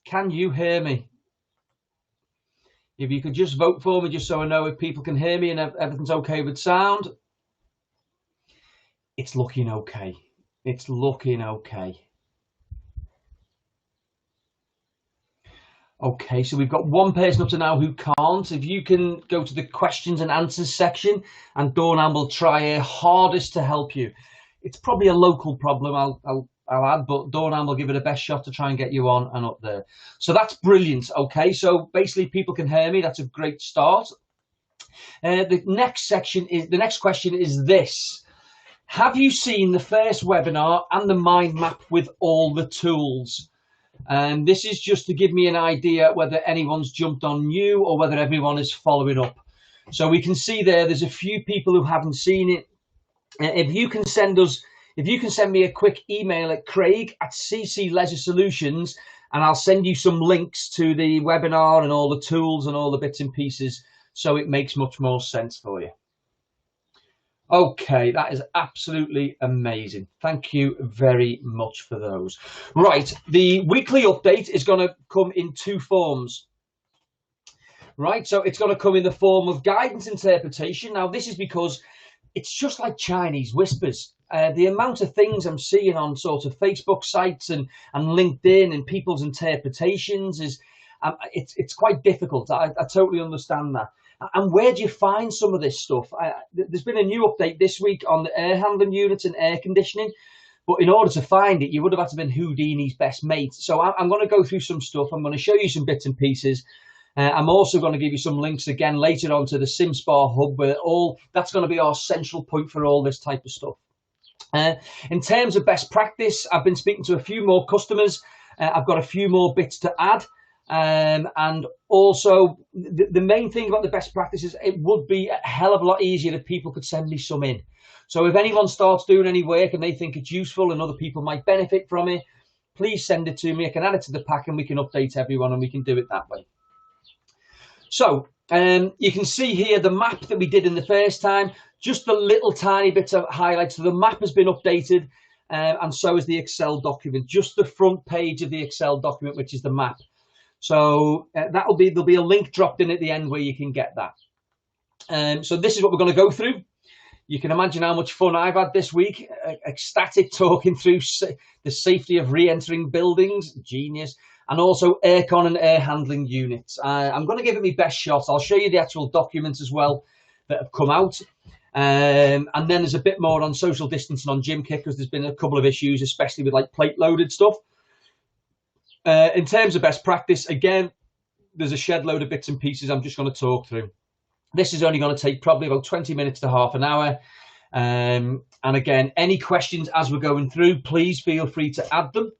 Can you hear me? If you could just vote for me, just so I know if people can hear me and everything's okay with sound. It's looking okay. It's looking okay. Okay, so we've got one person up to now who can't. If you can go to the questions and answers section, and Dawn will try her hardest to help you. It's probably a local problem, I'll add, but Dawn will give it a best shot to try and get you on and up there. So that's brilliant. Okay, so basically people can hear me. That's a great start. The next question is this. Have you seen the first webinar and the mind map with all the tools? And this is just to give me an idea whether anyone's jumped on new or whether everyone is following up. So we can see there's a few people who haven't seen it. If you can send me a quick email at craig@cc-leisure-solutions, and I'll send you some links to the webinar and all the tools and all the bits and pieces, so it makes much more sense for you. Okay, that is absolutely amazing. Thank you very much for those. Right, the weekly update is going to come in two forms. Right, so it's going to come in the form of guidance interpretation. Now, this is because it's just like Chinese whispers. The amount of things I'm seeing on sort of Facebook sites and LinkedIn and people's interpretations is, it's quite difficult. I totally understand that. And where do you find some of this stuff? There's been a new update this week on the air handling units and air conditioning, but in order to find it, you would have had to have been Houdini's best mate. So I'm going to go through some stuff. I'm going to show you some bits and pieces. I'm also going to give you some links again later on to the SimSpa Hub, where that's going to be our central point for all this type of stuff. In terms of best practice, I've been speaking to a few more customers. I've got a few more bits to add. And also the main thing about the best practices, it would be a hell of a lot easier if people could send me some in. So if anyone starts doing any work and they think it's useful and other people might benefit from it, please send it to me. I can add it to the pack and we can update everyone and we can do it that way. So you can see here the map that we did in the first time, just the little tiny bits of highlights. So the map has been updated and so is the Excel document, just the front page of the Excel document, which is the map. So there'll be a link dropped in at the end where you can get that. So this is what we're going to go through. You can imagine how much fun I've had this week, ecstatic talking through the safety of re-entering buildings, genius, and also aircon and air handling units. I'm going to give it my best shot. I'll show you the actual documents as well that have come out. And then there's a bit more on social distancing on gym kit, because there's been a couple of issues, especially with like plate loaded stuff. In terms of best practice, again, there's a shed load of bits and pieces I'm just going to talk through. This is only going to take probably about 20 minutes to half an hour. And again, any questions as we're going through, please feel free to add them.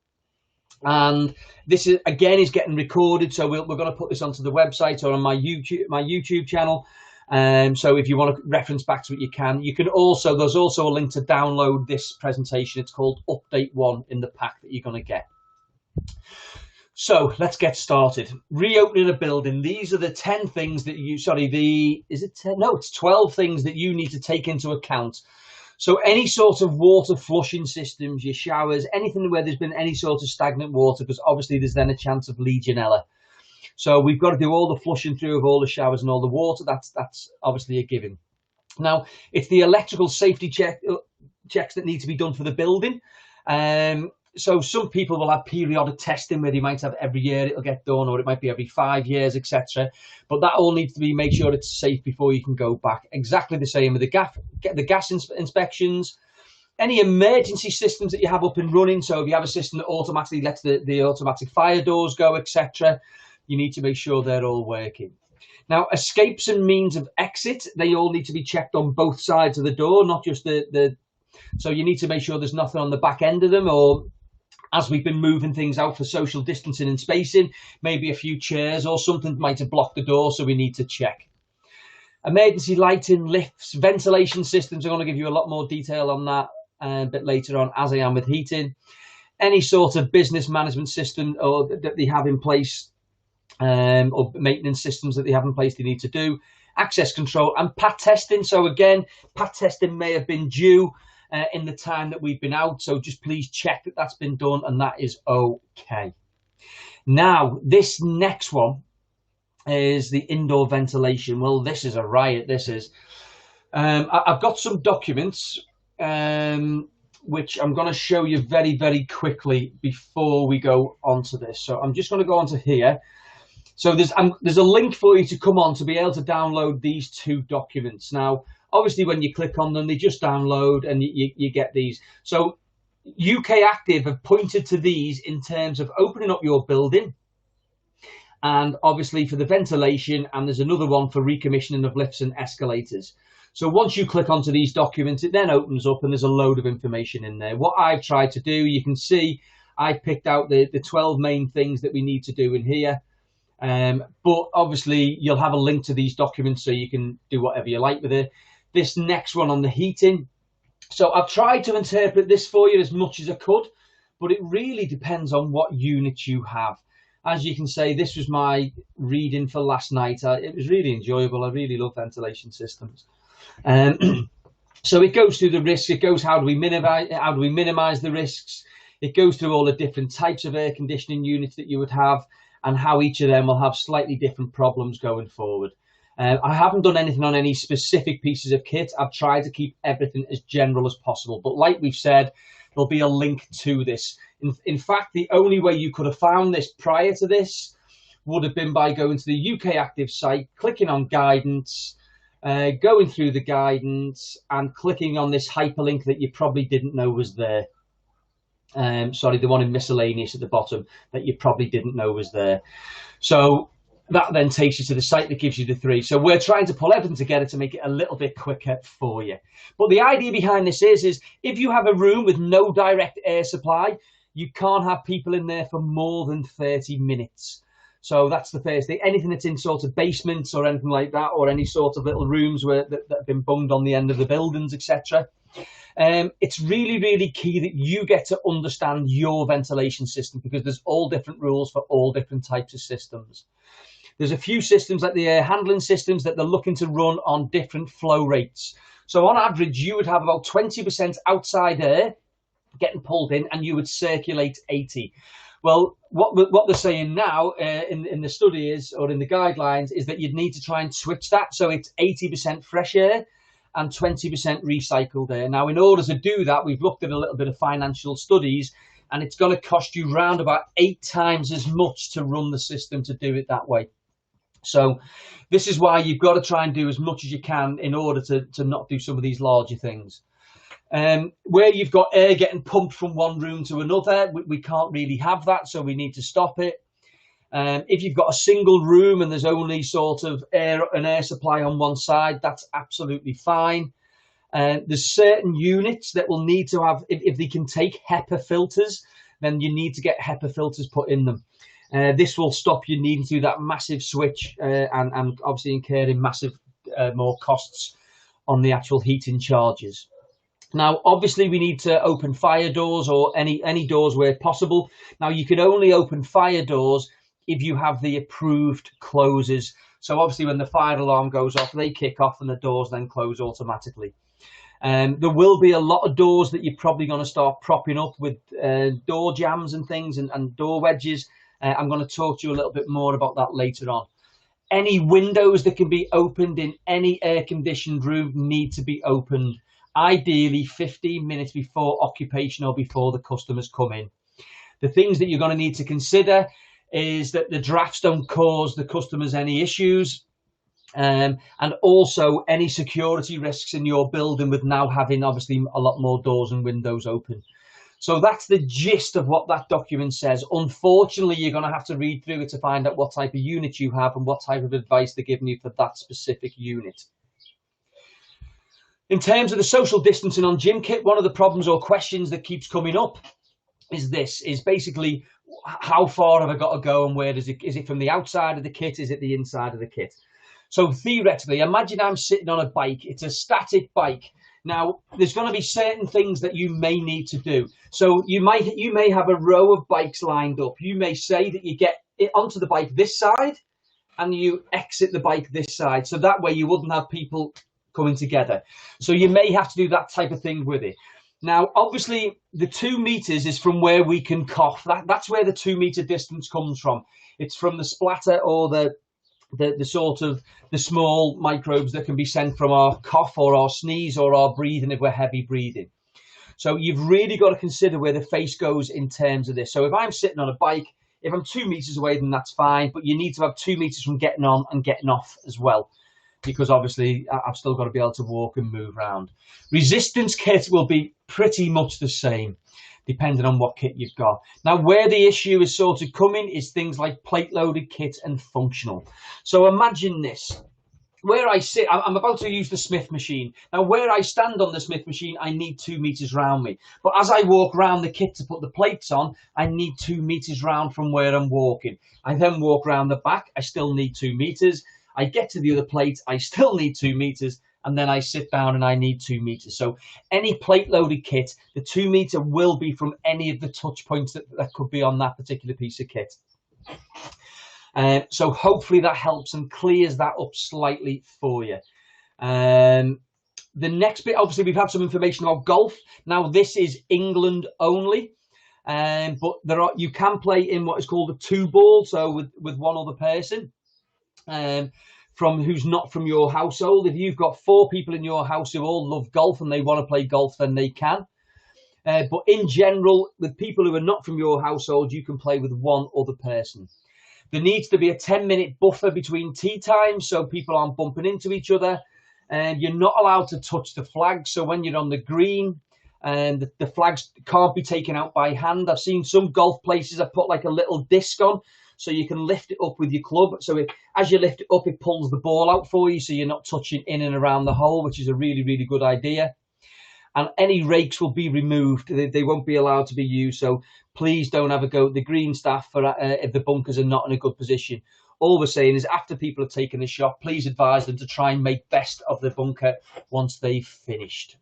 And this is getting recorded, so we're going to put this onto the website or on my YouTube channel. So if you want to reference back to it, you can. There's also a link to download this presentation. It's called Update 1 in the pack that you're going to get. So let's get started. Reopening a building. These are the 10 things that it's 12 things that you need to take into account. So any sort of water flushing systems, your showers, anything where there's been any sort of stagnant water, because obviously there's then a chance of Legionella. So we've got to do all the flushing through of all the showers and all the water. That's obviously a given. Now, it's the electrical safety checks that need to be done for the building. So some people will have periodic testing where they might have every year it'll get done, or it might be every 5 years, etc. But that all needs to be made sure it's safe before you can go back. Exactly the same with the gas inspections. Any emergency systems that you have up and running. So if you have a system that automatically lets the automatic fire doors go, etc., you need to make sure they're all working. Now, escapes and means of exit, they all need to be checked on both sides of the door, not just so you need to make sure there's nothing on the back end of them, or as we've been moving things out for social distancing and spacing, maybe a few chairs or something might have blocked the door, so we need to check. Emergency lighting, lifts, ventilation systems. I'm going to give you a lot more detail on that a bit later on, as I am with heating. Any sort of business management system or that they have in place, or maintenance systems that they have in place they need to do. Access control and PAT testing. So again, PAT testing may have been due in the time that we've been out, so just please check that that's been done and that is okay. Now, this next one is the indoor ventilation. Well, this is a riot. This is. I've got some documents which I'm going to show you very, very quickly before we go on to this. So I'm just going to go on to here. So there's a link for you to come on to be able to download these two documents. Now, obviously, when you click on them, they just download and you get these. So UK Active have pointed to these in terms of opening up your building, and obviously for the ventilation, and there's another one for recommissioning of lifts and escalators. So once you click onto these documents, it then opens up and there's a load of information in there. What I've tried to do, you can see I've picked out the 12 main things that we need to do in here. But obviously you'll have a link to these documents so you can do whatever you like with it. This next one on the heating. So I've tried to interpret this for you as much as I could, but it really depends on what unit you have. As you can see, this was my reading for last night. It was really enjoyable. I really love ventilation systems. So it goes through the risks. It goes how do we minimize the risks. It goes through all the different types of air conditioning units that you would have, and how each of them will have slightly different problems going forward. I haven't done anything on any specific pieces of kit. I've tried to keep everything as general as possible. But like we've said, there'll be a link to this. In fact, the only way you could have found this prior to this would have been by going to the UK Active site, clicking on guidance, going through the guidance and clicking on this hyperlink that you probably didn't know was there. Sorry, the one in miscellaneous at the bottom that you probably didn't know was there. So that then takes you to the site that gives you the three. So we're trying to pull everything together to make it a little bit quicker for you. But the idea behind this is if you have a room with no direct air supply, you can't have people in there for more than 30 minutes. So that's the first thing. Anything that's in sort of basements or anything like that, or any sort of little rooms that have been bunged on the end of the buildings, etc. It's really, really key that you get to understand your ventilation system, because there's all different rules for all different types of systems. There's a few systems like the air handling systems that they're looking to run on different flow rates. So on average, you would have about 20% outside air getting pulled in, and you would circulate 80. Well, what they're saying now in the study is, or in the guidelines, is that you'd need to try and switch that. So it's 80% fresh air and 20% recycled air. Now, in order to do that, we've looked at a little bit of financial studies, and it's going to cost you round about 8 times as much to run the system to do it that way. So this is why you've got to try and do as much as you can in order to not do some of these larger things. Where you've got air getting pumped from one room to another, we can't really have that, so we need to stop it. If you've got a single room and there's only sort of an air supply on one side, that's absolutely fine. There's certain units that will need to have, if they can take HEPA filters, then you need to get HEPA filters put in them. This will stop you needing to do that massive switch and obviously incurring massive more costs on the actual heating charges. Now, obviously, we need to open fire doors or any doors where possible. Now, you can only open fire doors if you have the approved closes. So obviously, when the fire alarm goes off, they kick off and the doors then close automatically. There will be a lot of doors that you're probably going to start propping up with door jams and things and door wedges. I'm going to talk to you a little bit more about that later on. Any windows that can be opened in any air-conditioned room need to be opened, ideally 15 minutes before occupation or before the customers come in. The things that you're going to need to consider is that the drafts don't cause the customers any issues, and also any security risks in your building with now having obviously a lot more doors and windows open. So that's the gist of what that document says. Unfortunately, you're going to have to read through it to find out what type of unit you have and what type of advice they're giving you for that specific unit. In terms of the social distancing on gym kit, one of the problems or questions that keeps coming up is basically how far have I got to go and where does it, is it from the outside of the kit? Is it the inside of the kit? So theoretically, imagine I'm sitting on a bike. It's a static bike. Now, there's going to be certain things that you may need to do. So you may have a row of bikes lined up. You may say that you get it onto the bike this side and you exit the bike this side. So that way you wouldn't have people coming together. So you may have to do that type of thing with it. Now, obviously, the 2 meters is from where we can cough. That's where the 2 meter distance comes from. It's from the splatter or the sort of the small microbes that can be sent from our cough or our sneeze or our breathing if we're heavy breathing. So you've really got to consider where the face goes in terms of this. So if I'm sitting on a bike, if I'm 2 meters away, then that's fine. But you need to have 2 meters from getting on and getting off as well, because obviously I've still got to be able to walk and move around. Resistance kit will be pretty much the same, depending on what kit you've got. Now, where the issue is sort of coming is things like plate-loaded kit and functional. So imagine this. Where I sit, I'm about to use the Smith machine. Now, where I stand on the Smith machine, I need 2 meters round me. But as I walk round the kit to put the plates on, I need 2 meters round from where I'm walking. I then walk round the back, I still need 2 meters. I get to the other plate, I still need 2 meters. And then I sit down and I need 2 meters. So any plate-loaded kit, the 2 meter will be from any of the touch points that could be on that particular piece of kit. So hopefully that helps and clears that up slightly for you. The next bit, obviously, we've had some information about golf. Now, this is England only, but you can play in what is called a 2-ball, so with one other person from who's not from your household. If you've got 4 people in your house who all love golf and they want to play golf, then they can. But in general, with people who are not from your household, you can play with one other person. There needs to be a 10-minute buffer between tee times so people aren't bumping into each other. And you're not allowed to touch the flag. So when you're on the green, and the flags can't be taken out by hand. I've seen some golf places have put like a little disc on so you can lift it up with your club. So as you lift it up, it pulls the ball out for you so you're not touching in and around the hole, which is a really, really good idea. And any rakes will be removed. They won't be allowed to be used. So please don't have a go at the green staff if the bunkers are not in a good position. All we're saying is after people have taken a shot, please advise them to try and make best of the bunker once they've finished.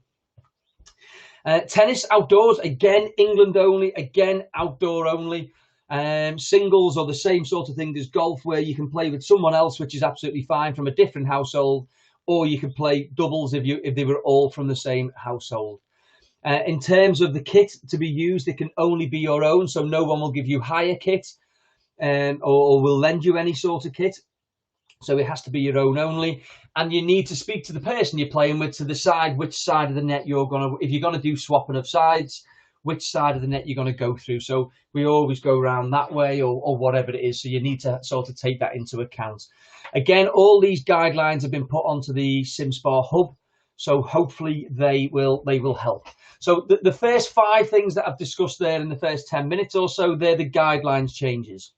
Tennis outdoors, again, England only, again, outdoor only. Singles are the same sort of thing as golf, where you can play with someone else, which is absolutely fine, from a different household, or you can play doubles if they were all from the same household. In terms of the kit to be used, it can only be your own, so no one will give you hire kit or will lend you any sort of kit. So it has to be your own only, and you need to speak to the person you're playing with to decide which side of the net you're going to, if you're going to do swapping of sides, which side of the net you're going to go through. So we always go around that way or whatever it is. So you need to sort of take that into account. Again, all these guidelines have been put onto the SimSpa hub, so hopefully they will help. So the first 5 things that I've discussed there in the first 10 minutes or so, they're the guidelines changes.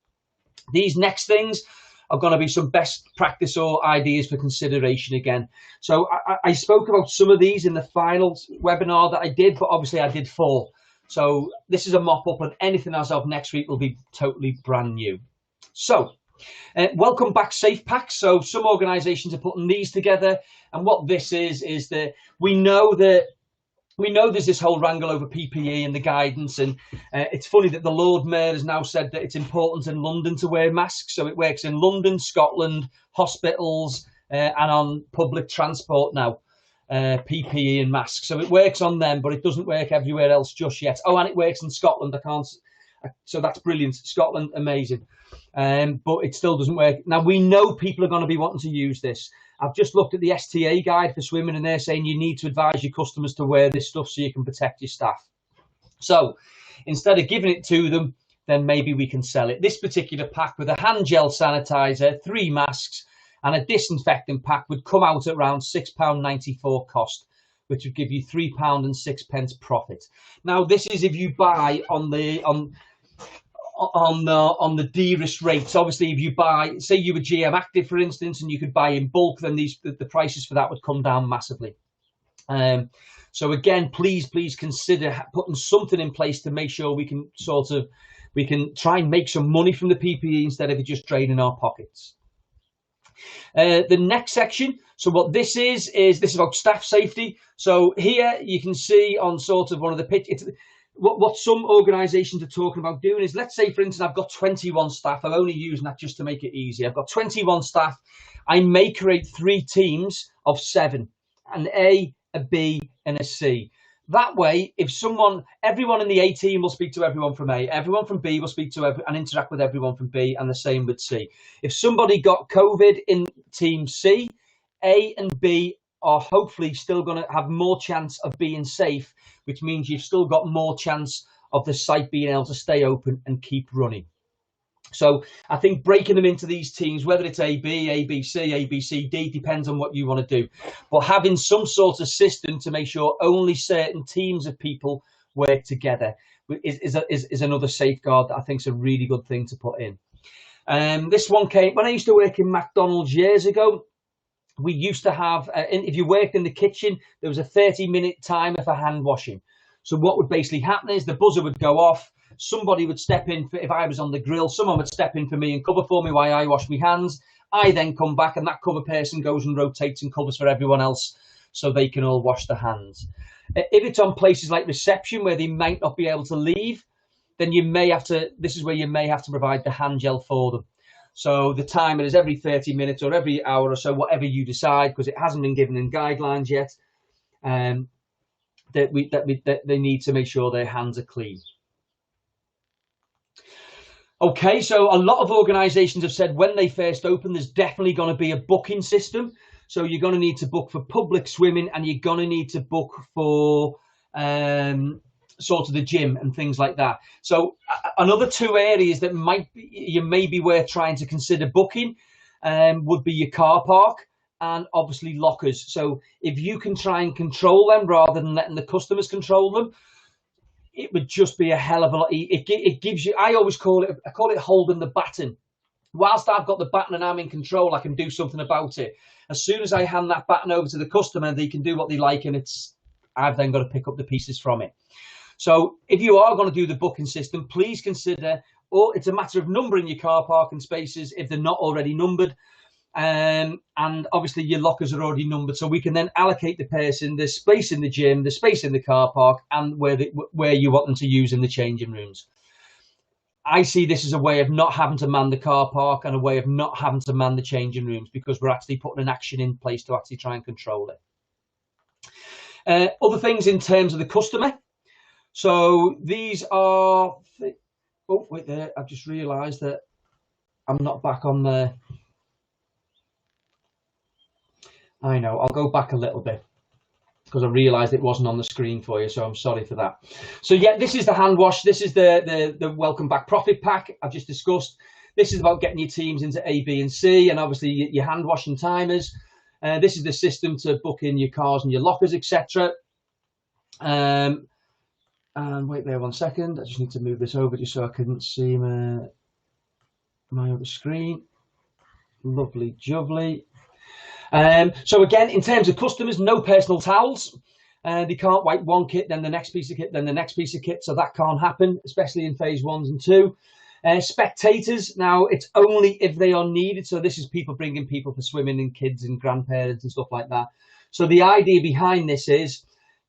These next things are going to be some best practice or ideas for consideration again. So I spoke about some of these in the final webinar that I did, but obviously I did 4. So this is a mop-up, and anything as of next week will be totally brand new. So welcome back, Safe Packs. So some organisations are putting these together, and what this is that we know there's this whole wrangle over PPE and the guidance, and it's funny that the Lord Mayor has now said that it's important in London to wear masks. So it works in London, Scotland, hospitals, and on public transport now, PPE and masks. So it works on them, but it doesn't work everywhere else just yet. Oh, and it works in Scotland. So that's brilliant. Scotland, amazing. But it still doesn't work. Now, we know people are going to be wanting to use this. I've just looked at the STA guide for swimming, and they're saying you need to advise your customers to wear this stuff so you can protect your staff. So instead of giving it to them, then maybe we can sell it. This particular pack with a hand gel sanitizer, 3 masks, and a disinfectant pack would come out at around £6.94 cost, which would give you £3.06 profit. Now, this is if you buy on the dearest rates. Obviously, if you buy, say you were GM Active, for instance, and you could buy in bulk, then the prices for that would come down massively. So again, please consider putting something in place to make sure we can try and make some money from the PPE instead of it just draining our pockets. The next section, so what this is about staff safety. So here you can see on sort of one of the pictures, what some organisations are talking about doing is, let's say, for instance, I've got 21 staff. I'm only using that just to make it easy. I've got 21 staff. I may create 3 teams of 7, an A, a B, and a C. That way, if everyone in the A team will speak to everyone from A, everyone from B will speak to and interact with everyone from B, and the same with C. If somebody got COVID in team C, A and B are hopefully still going to have more chance of being safe, which means you've still got more chance of the site being able to stay open and keep running. So I think breaking them into these teams, whether it's A, B, A, B, C, A, B, C, D, depends on what you want to do. But having some sort of system to make sure only certain teams of people work together is another safeguard that I think is a really good thing to put in. This one came when I used to work in McDonald's years ago. We used to have, if you worked in the kitchen, there was a 30-minute timer for hand washing. So what would basically happen is the buzzer would go off. Somebody would step in if I was on the grill. Someone would step in for me and cover for me while I wash my hands. I then come back and that cover person goes and rotates and covers for everyone else so they can all wash their hands. If it's on places like reception where they might not be able to leave, then this is where you may have to provide the hand gel for them. So the timer is every 30 minutes or every hour or so, whatever you decide, because it hasn't been given in guidelines yet, that they need to make sure their hands are clean. Okay, so a lot of organisations have said when they first open, there's definitely going to be a booking system. So you're going to need to book for public swimming, and you're going to need to book for sort of the gym and things like that. So another two areas that you may be worth trying to consider booking would be your car park and obviously lockers. So if you can try and control them rather than letting the customers control them, it would just be a hell of a lot. It gives you, I always call it holding the baton. Whilst I've got the baton and I'm in control, I can do something about it. As soon as I hand that baton over to the customer, they can do what they like, and I've then got to pick up the pieces from it. So if you are going to do the booking system, please consider, or it's a matter of numbering your car parking spaces if they're not already numbered. And obviously your lockers are already numbered, so we can then allocate the person the space in the gym, the space in the car park, and where you want them to use in the changing rooms. I see this as a way of not having to man the car park and a way of not having to man the changing rooms, because we're actually putting an action in place to actually try and control it. Other things in terms of the customer. So these are, oh wait there, I've just realised that I'm not back on the, I know, I'll go back a little bit because I realised it wasn't on the screen for you, so I'm sorry for that. So yeah, this is the hand wash. This is the welcome back profit pack I've just discussed. This is about getting your teams into A, B and C, and obviously your hand washing timers. This is the system to book in your cars and your lockers, etc. And wait there 1 second. I just need to move this over just so I couldn't see my other screen. Lovely jubbly. So again, in terms of customers, no personal towels. They can't wipe one kit, then the next piece of kit, then the next piece of kit. So that can't happen, especially in phase 1 and 2. Spectators, now it's only if they are needed. So this is people bringing people for swimming and kids and grandparents and stuff like that. So the idea behind this is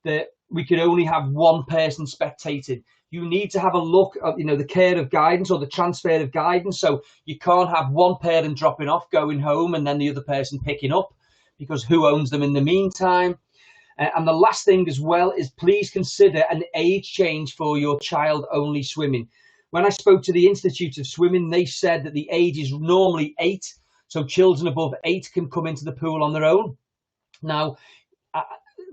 that we can only have one person spectating. You need to have a look at, the care of guidance or the transfer of guidance. So you can't have one parent dropping off, going home, and then the other person picking up, because who owns them in the meantime? And the last thing as well is please consider an age change for your child only swimming. When I spoke to the Institute of Swimming, they said that the age is normally 8. So children above 8 can come into the pool on their own. Now,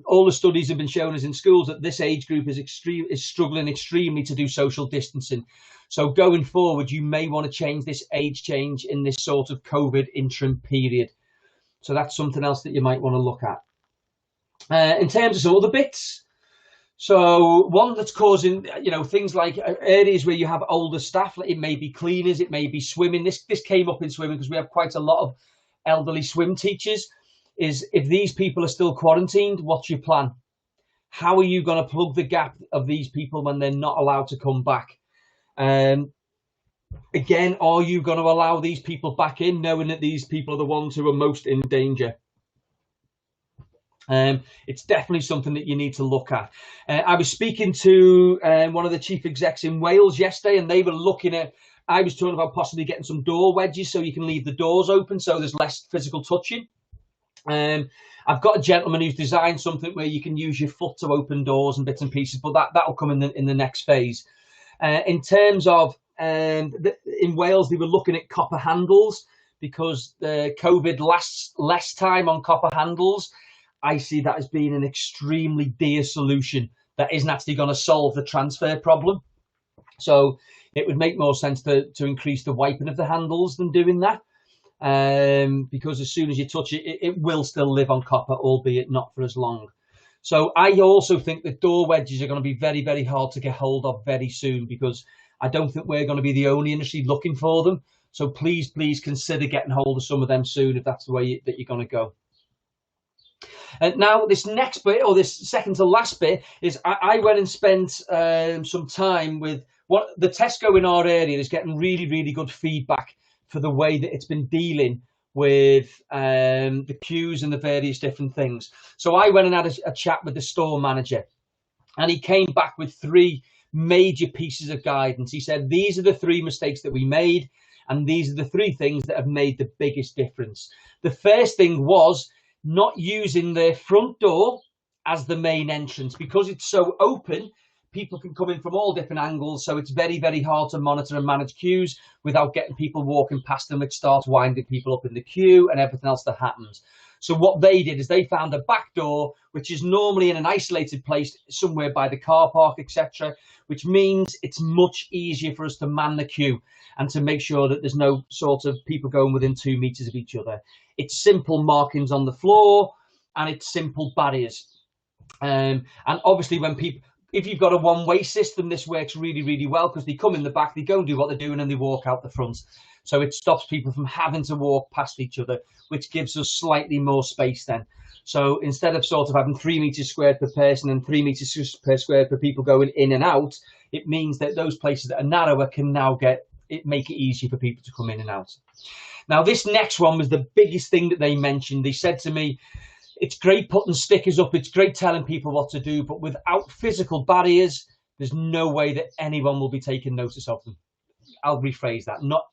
all the studies have been shown us in schools that this age group is struggling extremely to do social distancing. So going forward, you may want to change this age change in this sort of COVID interim period. So that's something else that you might want to look at. In terms of some other bits, so one that's causing, things like areas where you have older staff, it may be cleaners, it may be swimming. This came up in swimming because we have quite a lot of elderly swim teachers. Is if these people are still quarantined, what's your plan? How are you going to plug the gap of these people when they're not allowed to come back? Again, are you going to allow these people back in, knowing that these people are the ones who are most in danger? It's definitely something that you need to look at. I was speaking to one of the chief execs in Wales yesterday, and they were looking at, I was talking about possibly getting some door wedges so you can leave the doors open so there's less physical touching. I've got a gentleman who's designed something where you can use your foot to open doors and bits and pieces, but that'll come in the next phase. In terms of in Wales, they were looking at copper handles because the COVID lasts less time on copper handles. I see that as being an extremely dear solution that isn't actually going to solve the transfer problem. So it would make more sense to increase the wiping of the handles than doing that. Because as soon as you touch it, it will still live on copper, albeit not for as long. So I also think that door wedges are going to be very, very hard to get hold of very soon, because I don't think we're going to be the only industry looking for them. So please consider getting hold of some of them soon if that's the way that you're going to go. And now this next bit, or this second to last bit, is I went and spent some time with the Tesco in our area is getting really, really good feedback for the way that it's been dealing with the queues and the various different things. So I went and had a chat with the store manager, and he came back with 3 major pieces of guidance. He said, these are the 3 mistakes that we made, and these are the 3 things that have made the biggest difference. The first thing was not using the front door as the main entrance, because it's so open. People can come in from all different angles, so it's very, very hard to monitor and manage queues without getting people walking past them, which starts winding people up in the queue and everything else that happens. So what they did is they found a back door, which is normally in an isolated place somewhere by the car park, etc., which means it's much easier for us to man the queue and to make sure that there's no sort of people going within 2 meters of each other. It's simple markings on the floor, and it's simple barriers. And obviously when people, if you've got a one-way system, this works really, really well, because they come in the back, they go and do what they're doing, and they walk out the front. So it stops people from having to walk past each other, which gives us slightly more space then. So instead of sort of having 3 meters squared per person and 3 meters per square per people going in and out, it means that those places that are narrower can now make it easier for people to come in and out. Now, this next one was the biggest thing that they mentioned. They said to me, it's great putting stickers up, it's great telling people what to do, but without physical barriers, there's no way that anyone will be taking notice of them. I'll rephrase that. Not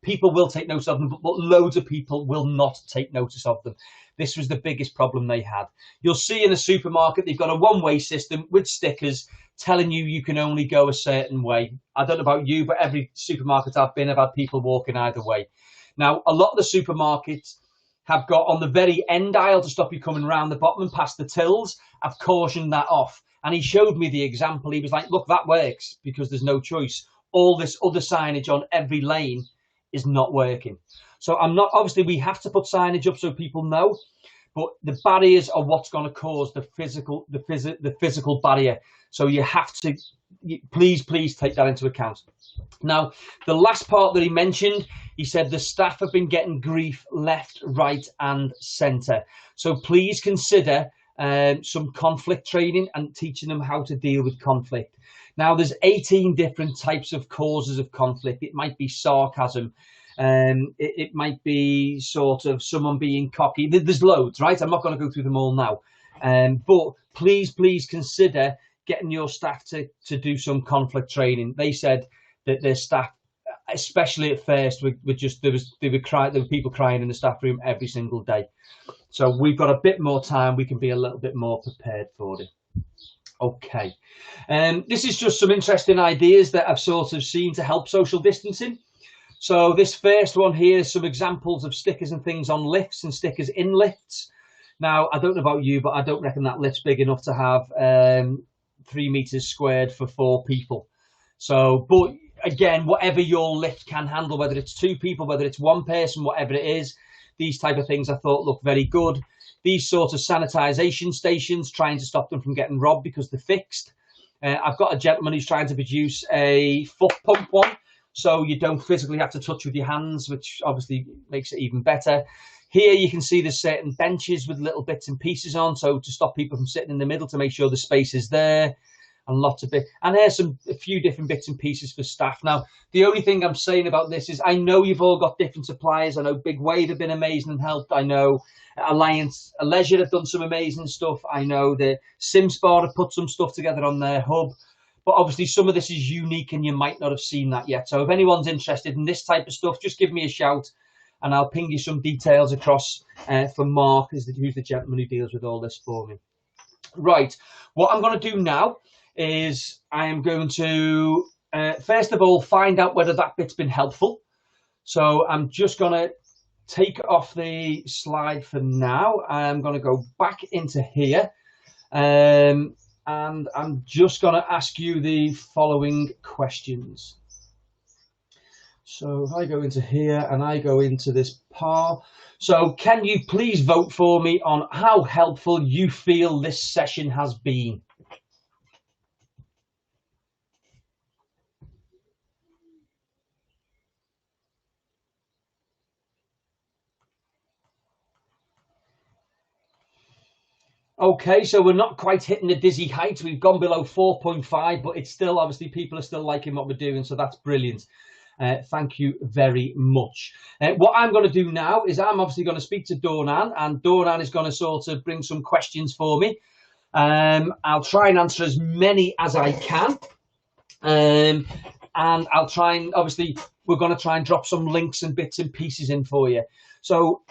people will take notice of them, but loads of people will not take notice of them. This was the biggest problem they had. You'll see in a supermarket, they've got a one-way system with stickers telling you can only go a certain way. I don't know about you, but every supermarket I've been, I've had people walking either way. Now, a lot of the supermarkets have got on the very end aisle to stop you coming around the bottom and past the tills. I've cautioned that off. And he showed me the example. He was like, look, that works because there's no choice. All this other signage on every lane is not working. So obviously we have to put signage up so people know, but the barriers are what's going to cause the physical barrier. So you have to, please take that into account. Now, the last part that he mentioned, he said the staff have been getting grief left, right and centre. So please consider some conflict training and teaching them how to deal with conflict. Now, there's 18 different types of causes of conflict. It might be sarcasm. It might be sort of someone being cocky. There's loads, right? I'm not going to go through them all now. But please consider getting your staff to do some conflict training. They said that their staff, especially at first, there were people crying in the staff room every single day. So we've got a bit more time. We can be a little bit more prepared for it. Okay. This is just some interesting ideas that I've sort of seen to help social distancing. So this first one here is some examples of stickers and things on lifts and stickers in lifts. Now, I don't know about you, but I don't reckon that lift's big enough to have 3 meters squared for 4 people. So, but again, whatever your lift can handle, whether it's 2 people, whether it's 1 person, whatever it is, these type of things I thought look very good. These sort of sanitization stations, trying to stop them from getting robbed because they're fixed. I've got a gentleman who's trying to produce a foot pump one, so you don't physically have to touch with your hands, which obviously makes it even better. Here you can see there's certain benches with little bits and pieces on, so to stop people from sitting in the middle, to make sure the space is there. And lots of bits. And there's a few different bits and pieces for staff. Now, the only thing I'm saying about this is I know you've all got different suppliers. I know Big Wave have been amazing and helped. I know Alliance Leisure have done some amazing stuff. I know the SimSpar have put some stuff together on their hub. But obviously some of this is unique and you might not have seen that yet. So if anyone's interested in this type of stuff, just give me a shout and I'll ping you some details across for Mark, who's the gentleman who deals with all this for me. Right, what I'm going to do now is I am going to, first of all, find out whether that bit's been helpful. So I'm just going to take off the slide for now. I'm going to go back into here. And I'm just going to ask you the following questions. So if I go into here and I go into this par. So can you please vote for me on how helpful you feel this session has been? Okay, so we're not quite hitting the dizzy heights. We've gone below 4.5, but it's still, obviously, people are still liking what we're doing, so that's brilliant. Thank you very much. What I'm going to do now is I'm obviously going to speak to Dornan, and Dornan is going to sort of bring some questions for me. I'll try and answer as many as I can. And I'll try and, obviously, we're going to try and drop some links and bits and pieces in for you. So,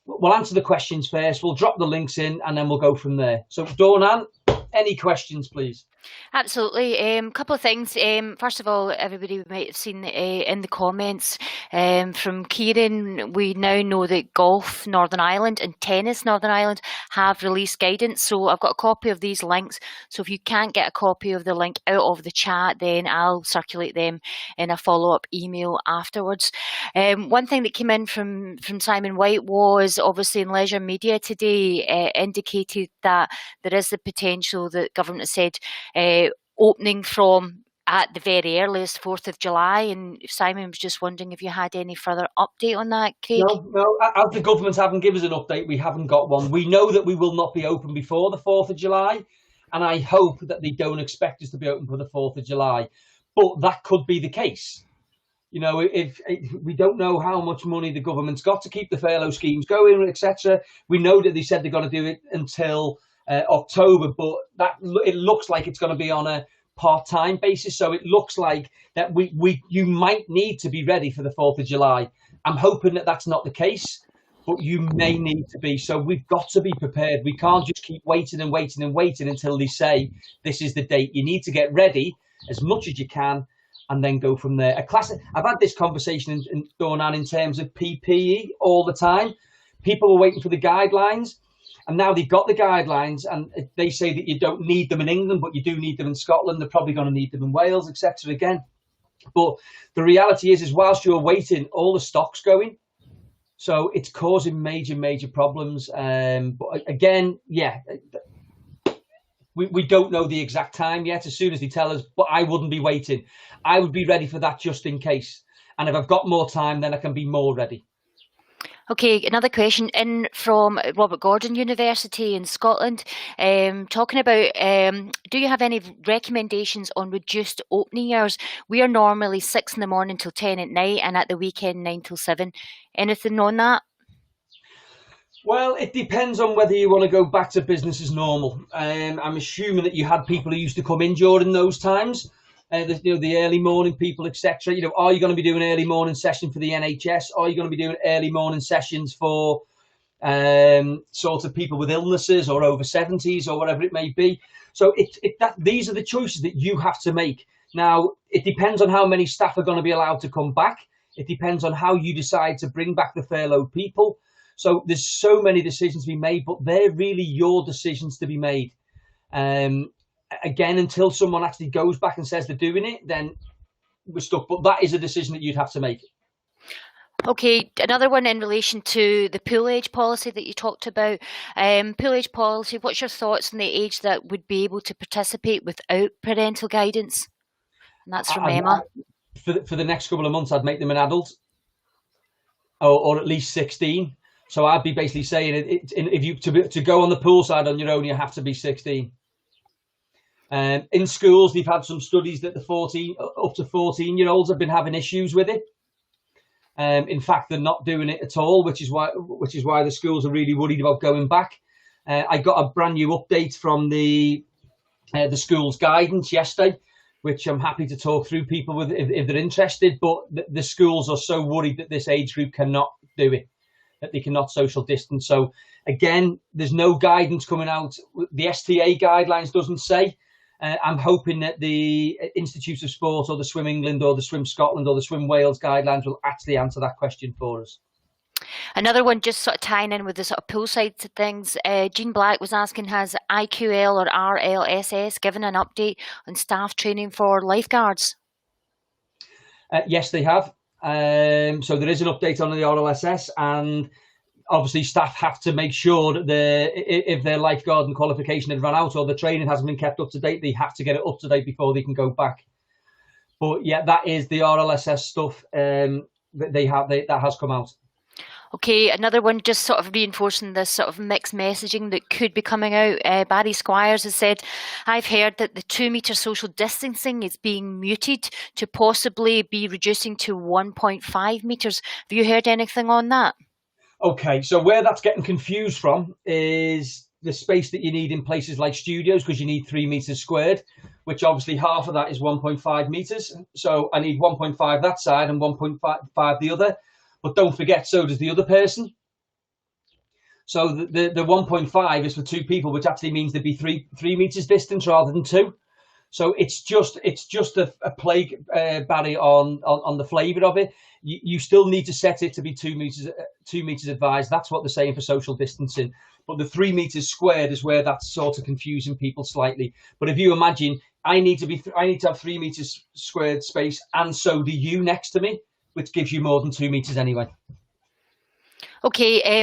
we'll answer the questions first, we'll drop the links in, and then we'll go from there. So, Dornan, any questions, please? Absolutely. A couple of things. First of all, everybody might have seen in the comments from Kieran, we now know that golf Northern Ireland and tennis Northern Ireland have released guidance. So I've got a copy of these links. So if you can't get a copy of the link out of the chat, then I'll circulate them in a follow-up email afterwards. One thing that came in from Simon White was, obviously in leisure media today, indicated that there is the potential that government has said opening from at the very earliest 4th of July, and Simon was just wondering if you had any further update on that, Craig? No, as the government haven't given us an update, we haven't got one. We know that we will not be open before the 4th of July, and I hope that they don't expect us to be open for the 4th of July, but that could be the case. You know, if we don't know how much money the government's got to keep the furlough schemes going, etc. We know that they said they're going to do it until October, but it looks like it's going to be on a part-time basis. So it looks like that you might need to be ready for the 4th of July. I'm hoping that that's not the case, but you may need to be. So we've got to be prepared. We can't just keep waiting and waiting and waiting until they say this is the date. You need to get ready as much as you can and then go from there. I've had this conversation in Dornan in terms of PPE all the time. People were waiting for the guidelines, and now they've got the guidelines, and they say that you don't need them in England, but you do need them in Scotland. They're probably going to need them in Wales, etc. again. But the reality is whilst you're waiting, all the stock's going. So it's causing major, major problems. But again, yeah, we don't know the exact time yet. As soon as they tell us, but I wouldn't be waiting. I would be ready for that just in case. And if I've got more time, then I can be more ready. Okay, another question in from Robert Gordon University in Scotland, talking about, do you have any recommendations on reduced opening hours? We are normally 6 in the morning till 10 at night, and at the weekend 9 till 7. Anything on that? Well, it depends on whether you want to go back to business as normal. I'm assuming that you had people who used to come in during those times. The early morning people, etc. Are you going to be doing early morning session for the NHS? Are you going to be doing early morning sessions for sort of people with illnesses or over 70s or whatever it may be? So these are the choices that you have to make. Now, it depends on how many staff are going to be allowed to come back. It depends on how you decide to bring back the furloughed people. So there's so many decisions to be made, but they're really your decisions to be made. Again, until someone actually goes back and says they're doing it, then we're stuck. But that is a decision that you'd have to make. Okay, another one in relation to the pool age policy that you talked about. Pool age policy, what's your thoughts on the age that would be able to participate without parental guidance? And that's from Emma. For the next couple of months, I'd make them an adult, or at least 16. So I'd be basically saying if you to go on the pool side on your own, you have to be 16. In schools, they've had some studies that up to 14-year-olds have been having issues with it. In fact, they're not doing it at all, which is why the schools are really worried about going back. I got a brand new update from the school's guidance yesterday, which I'm happy to talk through people with if they're interested. But the schools are so worried that this age group cannot do it, that they cannot social distance. So again, there's no guidance coming out. The STA guidelines doesn't say. I'm hoping that the Institute of Sport or the Swim England or the Swim Scotland or the Swim Wales guidelines will actually answer that question for us. Another one, just sort of tying in with the sort of poolside things. Jean Black was asking, has IQL or RLSS given an update on staff training for lifeguards? Yes, they have. So there is an update on the RLSS, and obviously staff have to make sure that if their lifeguard and qualification had run out or the training hasn't been kept up to date, they have to get it up to date before they can go back. But yeah, that is the RLSS stuff that has come out. Okay, another one just sort of reinforcing this sort of mixed messaging that could be coming out. Barry Squires has said, I've heard that the 2 metre social distancing is being muted to possibly be reducing to 1.5 metres. Have you heard anything on that? Okay, so where that's getting confused from is the space that you need in places like studios, because you need 3 metres squared, which obviously half of that is 1.5 metres. So I need 1.5 that side and 1.5 the other. But don't forget, so does the other person. So the 1.5 is for 2 people, which actually means there'd be 3 metres distance rather than 2. So it's just a plague, Barry, on the flavour of it. You still need to set it to be 2 metres advised. That's what they're saying for social distancing. But the 3 metres squared is where that's sort of confusing people slightly. But if you imagine, I need to have 3 metres squared space, and so do you next to me, which gives you more than 2 metres anyway. Okay,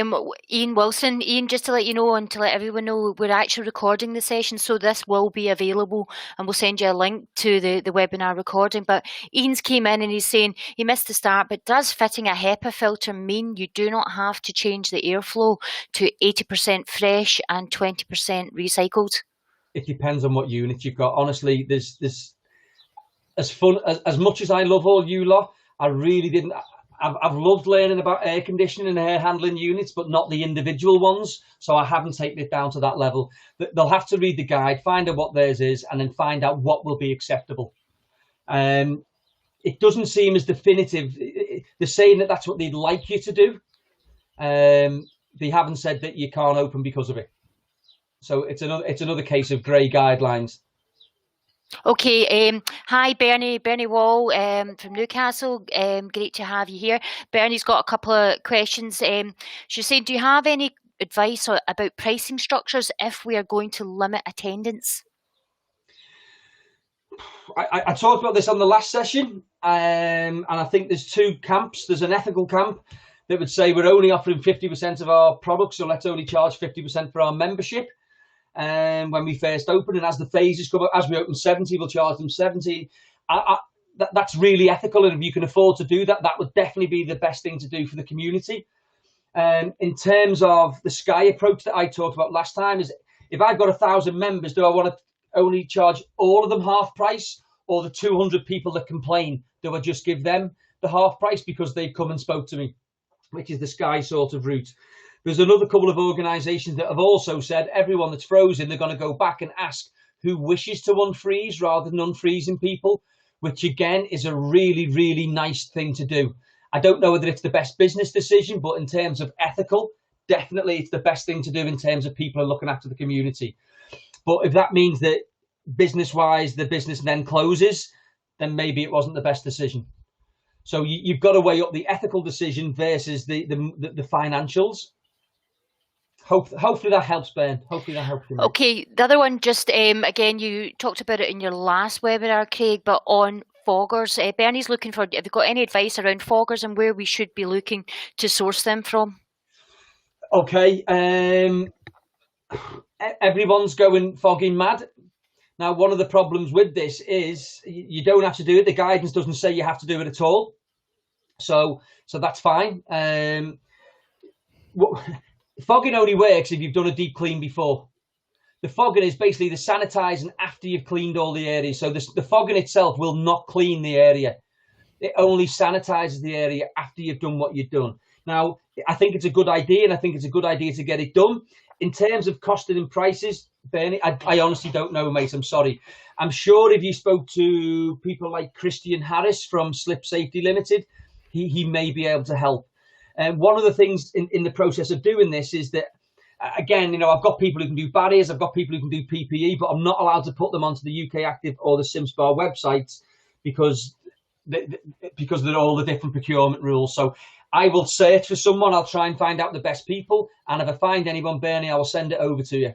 Ian Wilson. Ian, just to let you know and to let everyone know, we're actually recording the session, so this will be available and we'll send you a link to the webinar recording. But Ian's came in and he's saying he missed the start, but does fitting a HEPA filter mean you do not have to change the airflow to 80% fresh and 20% recycled? It depends on what unit you've got. Honestly, there's as much as I love all you lot, I really didn't. I've loved learning about air conditioning and air handling units, but not the individual ones. So I haven't taken it down to that level. They'll have to read the guide, find out what theirs is, and then find out what will be acceptable. It doesn't seem as definitive. They're saying that that's what they'd like you to do. They haven't said that you can't open because of it. So it's another case of grey guidelines. Okay, hi Bernie Wall from Newcastle. Great to have you here. Bernie's got a couple of questions. She's saying, do you have any advice about pricing structures if we are going to limit attendance? I talked about this on the last session, and I think there's 2 camps. There's an ethical camp that would say we're only offering 50% of our products, so let's only charge 50% for our membership. When we first open, and as the phases come up, as we open 70, we'll charge them 70. That's really ethical, and if you can afford to do that, that would definitely be the best thing to do for the community. In terms of the Sky approach that I talked about last time, is if I've got 1,000 members, do I want to only charge all of them half price, or the 200 people that complain, do I just give them the half price because they've come and spoke to me, which is the Sky sort of route. There's another couple of organisations that have also said everyone that's frozen, they're going to go back and ask who wishes to unfreeze rather than unfreezing people, which again is a really, really nice thing to do. I don't know whether it's the best business decision, but in terms of ethical, definitely it's the best thing to do in terms of people are looking after the community. But if that means that business-wise the business then closes, then maybe it wasn't the best decision. So you've got to weigh up the ethical decision versus the financials. Hopefully that helps, Ben. Hopefully that helps you. Okay, the other one, just again, you talked about it in your last webinar, Craig, but on foggers. Bernie's looking for, have you got any advice around foggers and where we should be looking to source them from? Okay, everyone's going fogging mad. Now, one of the problems with this is you don't have to do it. The guidance doesn't say you have to do it at all. So that's fine. Fogging only works if you've done a deep clean before. The fogging is basically the sanitising after you've cleaned all the areas. So the fogging itself will not clean the area. It only sanitises the area after you've done what you've done. Now, I think it's a good idea, and I think it's a good idea to get it done. In terms of costing and prices, Bernie, I honestly don't know, mate. I'm sorry. I'm sure if you spoke to people like Christian Harris from Slip Safety Limited, he may be able to help. And one of the things in the process of doing this is that, again, I've got people who can do barriers, I've got people who can do PPE, but I'm not allowed to put them onto the UK Active or the SimSpa websites because of all the different procurement rules. So I will search for someone, I'll try and find out the best people, and if I find anyone, Bernie, I will send it over to you.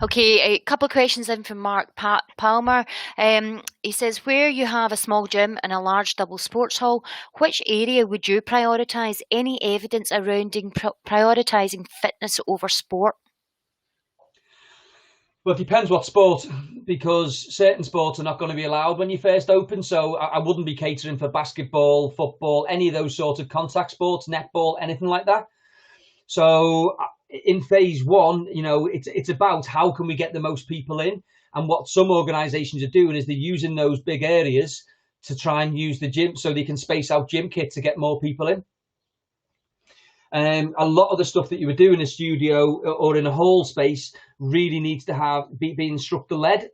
Okay, a couple of questions in from Mark Palmer. He says, where you have a small gym and a large double sports hall, which area would you prioritise? Any evidence around prioritising fitness over sport? Well, it depends what sport, because certain sports are not going to be allowed when you first open. So I wouldn't be catering for basketball, football, any of those sorts of contact sports, netball, anything like that. So in phase one, it's about how can we get the most people in. And what some organisations are doing is they're using those big areas to try and use the gym so they can space out gym kits to get more people in. A lot of the stuff that you would do in a studio or in a hall space really needs to be instructor led,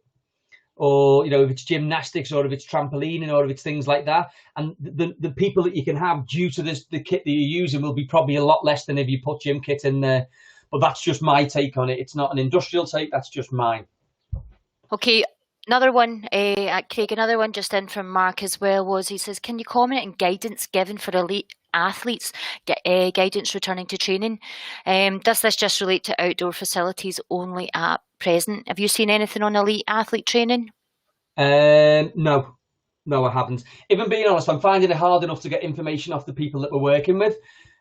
or if it's gymnastics or if it's trampolining or if it's things like that. And the people that you can have due to the kit that you're using will be probably a lot less than if you put gym kit in there. But that's just my take on it. It's not an industrial take. That's just mine. Okay. Another one, Craig, another one just in from Mark as well he says, can you comment on guidance given for elite athletes, guidance returning to training? Does this just relate to outdoor facilities only at present? Have you seen anything on elite athlete training? No, I haven't. If I'm being honest, I'm finding it hard enough to get information off the people that we're working with.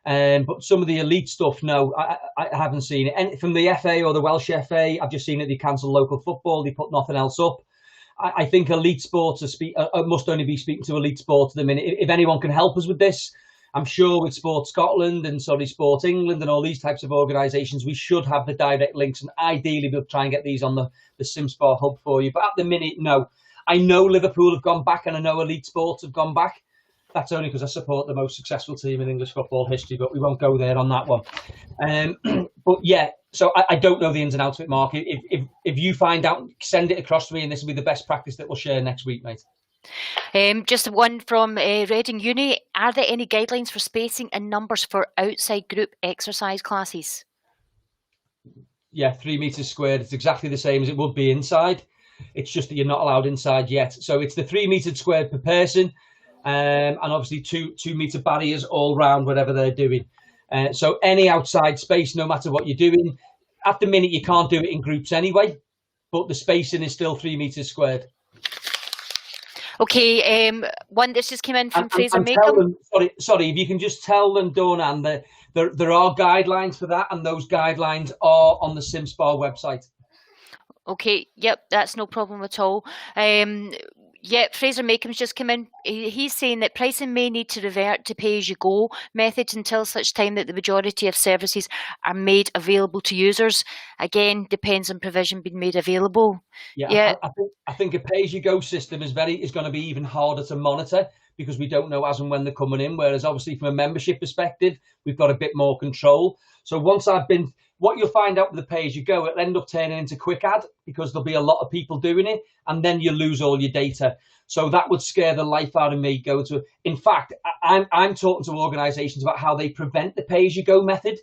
But some of the elite stuff, no, I haven't seen it. And from the FA or the Welsh FA, I've just seen that they cancelled local football. They put nothing else up. I think elite sports must only be speaking to elite sports at the minute. If anyone can help us with this, I'm sure with Sport Scotland and Sport England and all these types of organisations, we should have the direct links, and ideally we'll try and get these on the SimSpa hub for you. But at the minute, no. I know Liverpool have gone back and I know elite sports have gone back. That's only because I support the most successful team in English football history, but we won't go there on that one. But yeah, so I don't know the ins and outs of it, Mark. If you find out, send it across to me, and this will be the best practice that we'll share next week, mate. Just one from Reading Uni. Are there any guidelines for spacing and numbers for outside group exercise classes? Yeah, 3 metres squared. It's exactly the same as it would be inside. It's just that you're not allowed inside yet. So it's the 3 metres squared per person. And obviously 2 metre barriers all round whatever they're doing. So any outside space, no matter what you're doing, at the minute you can't do it in groups anyway, but the spacing is still 3 metres squared. Okay, one that's just came in from Fraser Macomb. Sorry, if you can just tell them, Dawn, that there are guidelines for that, and those guidelines are on the SimSpa website. Okay, yep, that's no problem at all. Yeah, Fraser Macomb's just come in. He's saying that pricing may need to revert to pay-as-you-go methods until such time that the majority of services are made available to users. Again, depends on provision being made available. Yeah. I think a pay-as-you-go system is going to be even harder to monitor because we don't know as and when they're coming in. Whereas obviously from a membership perspective, we've got a bit more control. So what you'll find out with the pay-as-you-go, it'll end up turning into quick ad because there'll be a lot of people doing it, and then you lose all your data. So that would scare the life out of me. In fact, I'm talking to organisations about how they prevent the pay-as-you-go method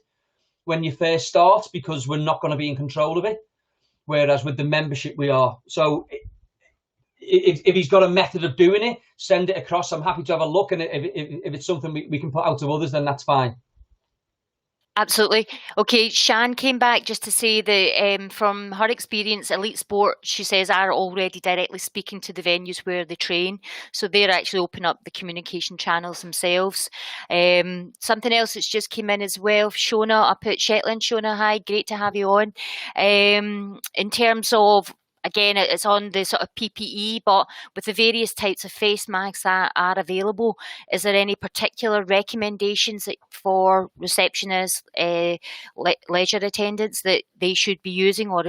when you first start, because we're not going to be in control of it. Whereas with the membership, we are. So if he's got a method of doing it, send it across. I'm happy to have a look, and if it's something we can put out to others, then that's fine. Absolutely. Okay, Shan came back just to say that from her experience, Elite Sport, she says, are already directly speaking to the venues where they train. So they're actually opening up the communication channels themselves. Something else that's just came in as well, Shona up at Shetland. Shona, hi, great to have you on. In terms of, again, it's on the sort of PPE, but with the various types of face masks that are available, is there any particular recommendations for receptionists, leisure attendants that they should be using, or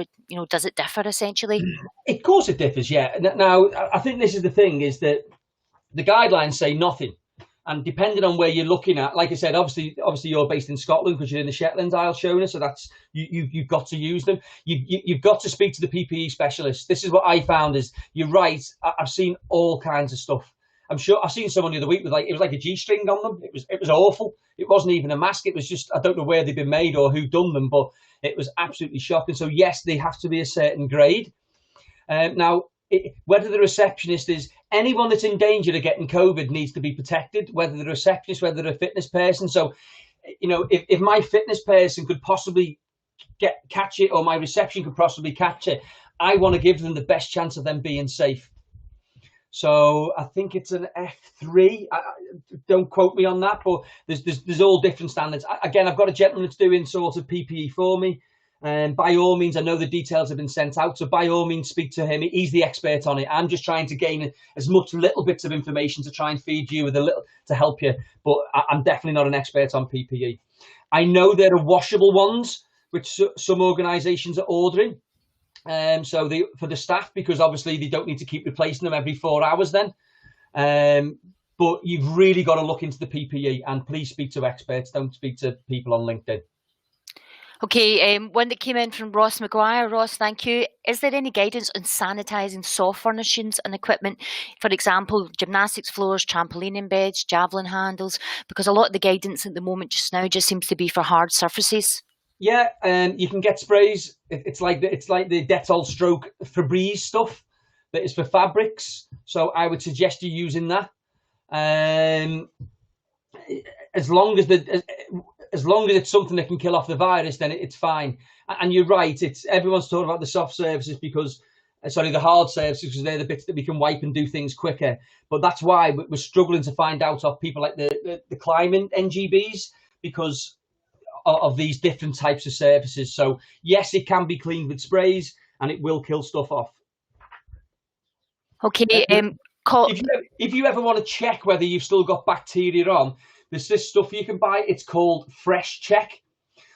does it differ essentially? Of course it differs, yeah. Now, I think this is the thing, is that the guidelines say nothing. And depending on where you're looking at, like I said, obviously you're based in Scotland because you're in the Shetland Isles, Shona, so that's you've got to use them. You've got to speak to the PPE specialist. This is what I found is, you're right, I've seen all kinds of stuff. I'm sure I've seen someone the other week with it was like a G-string on them. It was awful. It wasn't even a mask. It was just, I don't know where they've been made or who done them, but it was absolutely shocking. So yes, they have to be a certain grade. Now, whether the receptionist is anyone that's in danger of getting COVID needs to be protected, whether the receptionist, whether they're a fitness person. So, if my fitness person could possibly catch it, or my reception could possibly catch it, I want to give them the best chance of them being safe. So I think it's an F3. Don't quote me on that, but there's all different standards. Again, I've got a gentleman that's doing sort of PPE for me. And by all means, I know the details have been sent out. So by all means, speak to him. He's the expert on it. I'm just trying to gain as much little bits of information to try and feed you with a little to help you. But I'm definitely not an expert on PPE. I know there are washable ones, which some organisations are ordering. So for the staff, because obviously they don't need to keep replacing them every 4 hours then. But you've really got to look into the PPE, and please speak to experts. Don't speak to people on LinkedIn. Okay, one that came in from Ross McGuire. Ross, thank you. Is there any guidance on sanitising soft furnishings and equipment? For example, gymnastics floors, trampoline beds, javelin handles, because a lot of the guidance at the moment just now just seems to be for hard surfaces. Yeah, you can get sprays. It's like the Dettol stroke Febreze stuff that is for fabrics. So I would suggest you using that. As long as it's something that can kill off the virus, then it's fine. And you're right. Everyone's talking about the soft surfaces the hard surfaces, because they're the bits that we can wipe and do things quicker. But that's why we're struggling to find out of people like the climbing NGBs, because of these different types of surfaces. So yes, it can be cleaned with sprays and it will kill stuff off. Okay. If you ever want to check whether you've still got bacteria on, there's this stuff you can buy. It's called Fresh Check.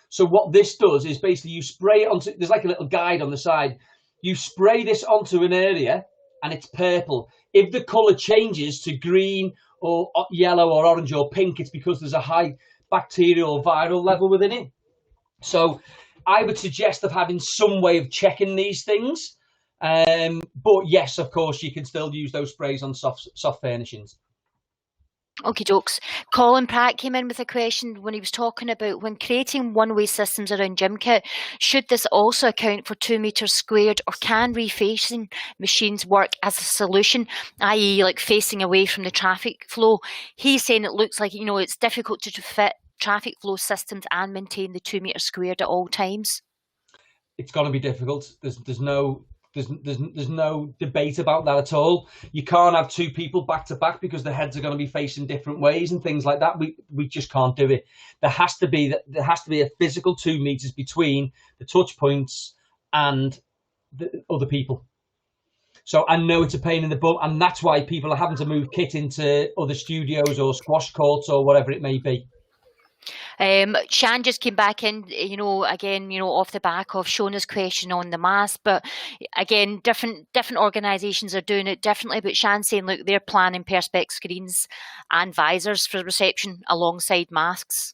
So what this does is basically you spray it onto, there's like a little guide on the side. You spray this onto an area and it's purple. If the colour changes to green or yellow or orange or pink, it's because there's a high bacterial or viral level within it. So I would suggest of having some way of checking these things. But yes, of course, you can still use those sprays on soft furnishings. Okay, jokes. Colin Pratt came in with a question when he was talking about when creating one-way systems around gym kit, should this also account for 2 meters squared, or can refacing machines work as a solution, i.e. like facing away from the traffic flow? He's saying it looks like, it's difficult to fit traffic flow systems and maintain the 2 meters squared at all times. It's going to be difficult. There's no debate about that at all. You can't have two people back to back because the heads are going to be facing different ways and things like that. We just can't do it. There has to be a physical 2 meters between the touch points and the other people. So I know it's a pain in the butt, and that's why people are having to move kit into other studios or squash courts or whatever it may be. Shan just came back in, again, off the back of Shona's question on the mask. But again, different organisations are doing it differently. But Shan's saying, look, they're planning perspex screens and visors for reception alongside masks.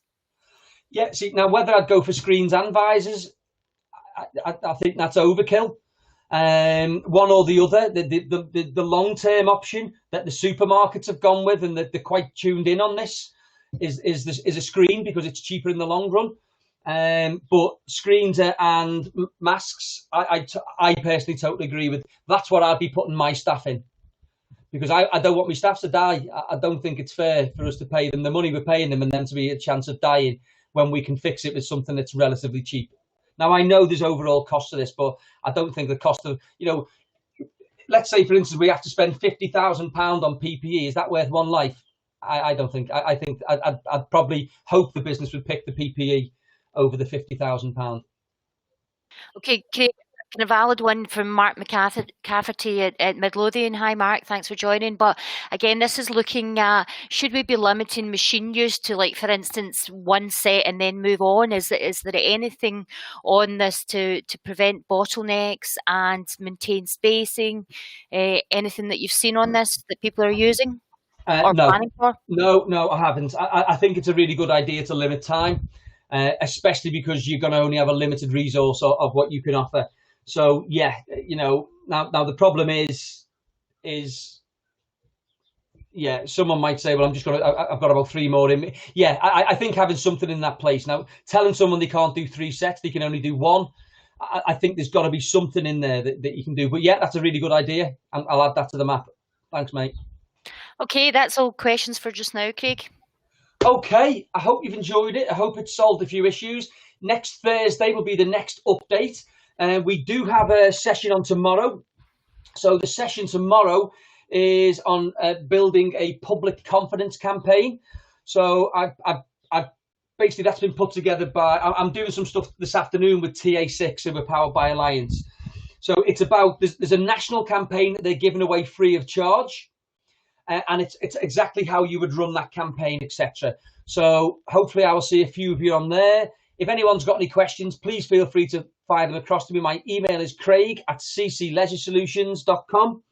Yeah, see, now whether I'd go for screens and visors, I think that's overkill. One or the other. The long-term option that the supermarkets have gone with, and that they're quite tuned in on this, is a screen, because it's cheaper in the long run. But screens and masks, I personally totally agree with. That's what I'd be putting my staff in, because I don't want my staff to die. I don't think it's fair for us to pay them the money we're paying them and them to be a chance of dying when we can fix it with something that's relatively cheap. Now, I know there's overall cost to this, but I don't think the cost of, let's say, for instance, we have to spend £50,000 on PPE. Is that worth one life? I don't think. I think I'd probably hope the business would pick the PPE over the £50,000. Okay, great. A valid one from Mark McCafferty at Midlothian. Hi, Mark. Thanks for joining. But again, this is looking at, should we be limiting machine use to, like, for instance, one set and then move on? Is there anything on this to prevent bottlenecks and maintain spacing? Anything that you've seen on this that people are using? or No, planning for? no, I haven't. I think it's a really good idea to limit time, especially because you're going to only have a limited resource of what you can offer. So yeah, now the problem is yeah, someone might say, well, I've got about 3 more in me. Yeah, I think having something in that place. Now, telling someone they can't do 3 sets, they can only do 1. I think there's got to be something in there that you can do. But yeah, that's a really good idea. And I'll add that to the map. Thanks, mate. Okay, that's all questions for just now, Craig. Okay, I hope you've enjoyed it. I hope it's solved a few issues. Next Thursday will be the next update. We do have a session on tomorrow. So the session tomorrow is on building a public confidence campaign. So I've basically, that's been put together by, I'm doing some stuff this afternoon with TA6, who are powered by Alliance. So it's about, there's a national campaign that they're giving away free of charge. And it's exactly how you would run that campaign, etc. So hopefully I will see a few of you on there. If anyone's got any questions, please feel free to fire them across to me. My email is craig@ccleisuresolutions.com.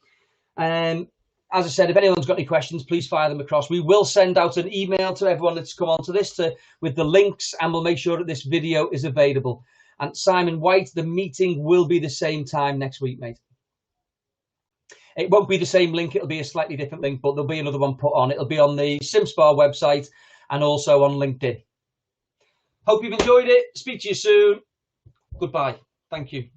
As I said, if anyone's got any questions, please fire them across. We will send out an email to everyone that's come onto this with the links, and we'll make sure that this video is available. And Simon White, the meeting will be the same time next week, mate. It won't be the same link. It'll be a slightly different link, but there'll be another one put on. It'll be on the SimSpa website and also on LinkedIn. Hope you've enjoyed it. Speak to you soon. Goodbye. Thank you.